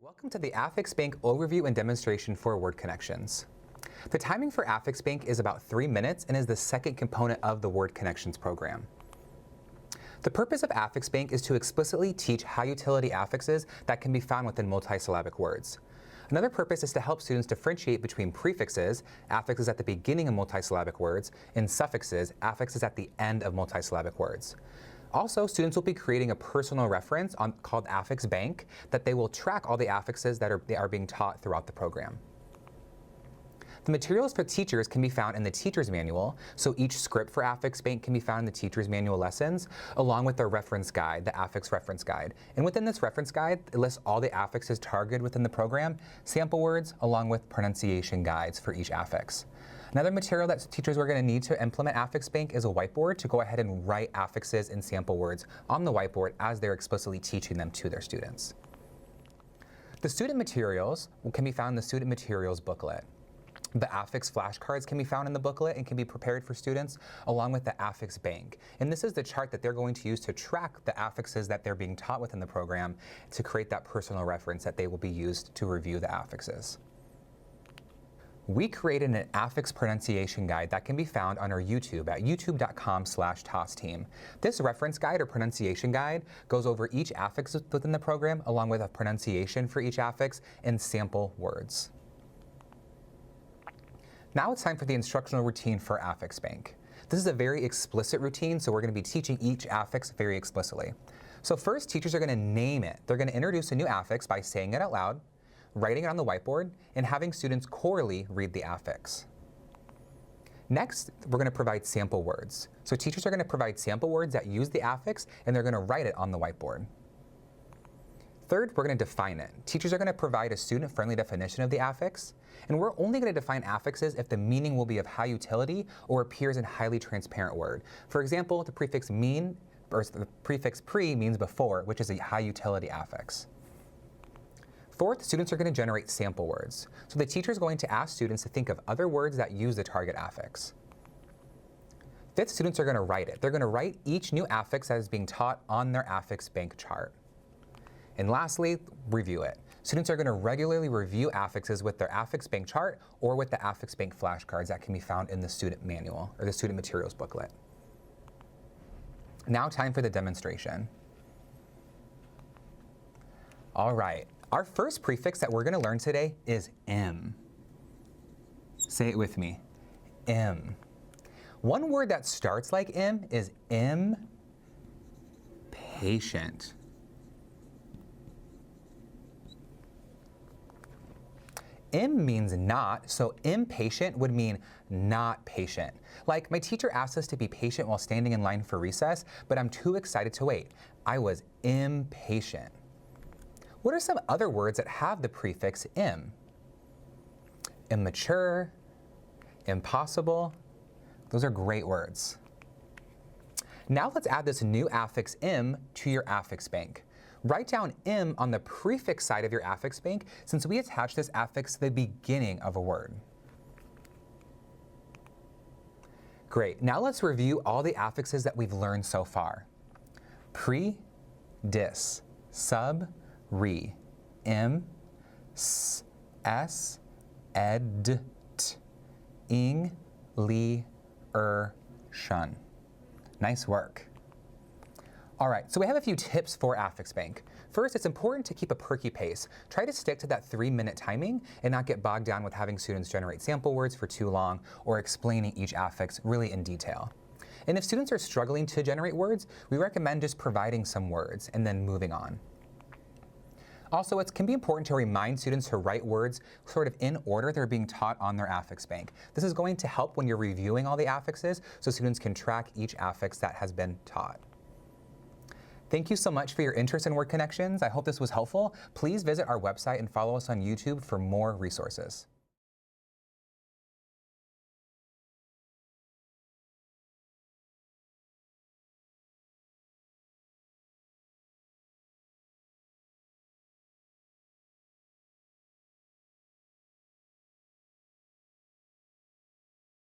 Welcome to the AFFIX Bank overview and demonstration for word connections. The timing for AFFIX Bank is about 3 minutes and is the second component of the word connections program. The purpose of AFFIX Bank is to explicitly teach high-utility affixes that can be found within multisyllabic words. Another purpose is to help students differentiate between prefixes, affixes at the beginning of multisyllabic words, and suffixes, affixes at the end of multisyllabic words. Also, students will be creating a personal reference called AFFIX Bank that they will track all the affixes that are being taught throughout the program. The materials for teachers can be found in the teacher's manual, so each script for AFFIX Bank can be found in the teacher's manual lessons, along with their reference guide, the AFFIX reference guide. And within this reference guide, it lists all the affixes targeted within the program, sample words, along with pronunciation guides for each affix. Another material that teachers are going to need to implement AFFIX Bank is a whiteboard to go ahead and write affixes and sample words on the whiteboard as they're explicitly teaching them to their students. The student materials can be found in the student materials booklet. The AFFIX flashcards can be found in the booklet and can be prepared for students, along with the AFFIX Bank. And this is the chart that they're going to use to track the affixes that they're being taught within the program to create that personal reference that they will be used to review the affixes. We created an AFFIX pronunciation guide that can be found on our YouTube at youtube.com/TOSteam. This reference guide or pronunciation guide goes over each affix within the program, along with a pronunciation for each affix and sample words. Now it's time for the instructional routine for AFFIX Bank. This is a very explicit routine, so we're going to be teaching each affix very explicitly. So first, teachers are going to name it. They're going to introduce a new affix by saying it out loud, writing it on the whiteboard, and having students chorally read the affix. Next, we're going to provide sample words. So teachers are going to provide sample words that use the affix, and they're going to write it on the whiteboard. Third, we're going to define it. Teachers are going to provide a student-friendly definition of the affix, and we're only going to define affixes if the meaning will be of high utility or appears in highly transparent word. For example, the prefix mean, or the prefix pre means before, which is a high utility affix. Fourth, students are going to generate sample words. So the teacher is going to ask students to think of other words that use the target affix. Fifth, students are going to write it. They're going to write each new affix that is being taught on their AFFIX Bank chart. And lastly, review it. Students are going to regularly review affixes with their AFFIX Bank chart or with the AFFIX Bank flashcards that can be found in the student manual or the student materials booklet. Now time for the demonstration. All right. Our first prefix that we're going to learn today is M. Say it with me. M. One word that starts like M is impatient. M means not, so impatient would mean not patient. Like, my teacher asked us to be patient while standing in line for recess, but I'm too excited to wait. I was impatient. What are some other words that have the prefix im? Immature, impossible. Those are great words. Now let's add this new affix im to your AFFIX Bank. Write down im on the prefix side of your AFFIX Bank since we attach this affix to the beginning of a word. Great. Now let's review all the affixes that we've learned so far. Pre, dis, sub, re, im, s, ed, t, ing, li, shun. Nice work. All right, so we have a few tips for AFFIX Bank. First, it's important to keep a perky pace. Try to stick to that 3-minute timing and not get bogged down with having students generate sample words for too long or explaining each affix really in detail. And if students are struggling to generate words, we recommend just providing some words and then moving on. Also, it can be important to remind students to write words sort of in order they're being taught on their AFFIX Bank. This is going to help when you're reviewing all the affixes so students can track each affix that has been taught. Thank you so much for your interest in word connections. I hope this was helpful. Please visit our website and follow us on YouTube for more resources.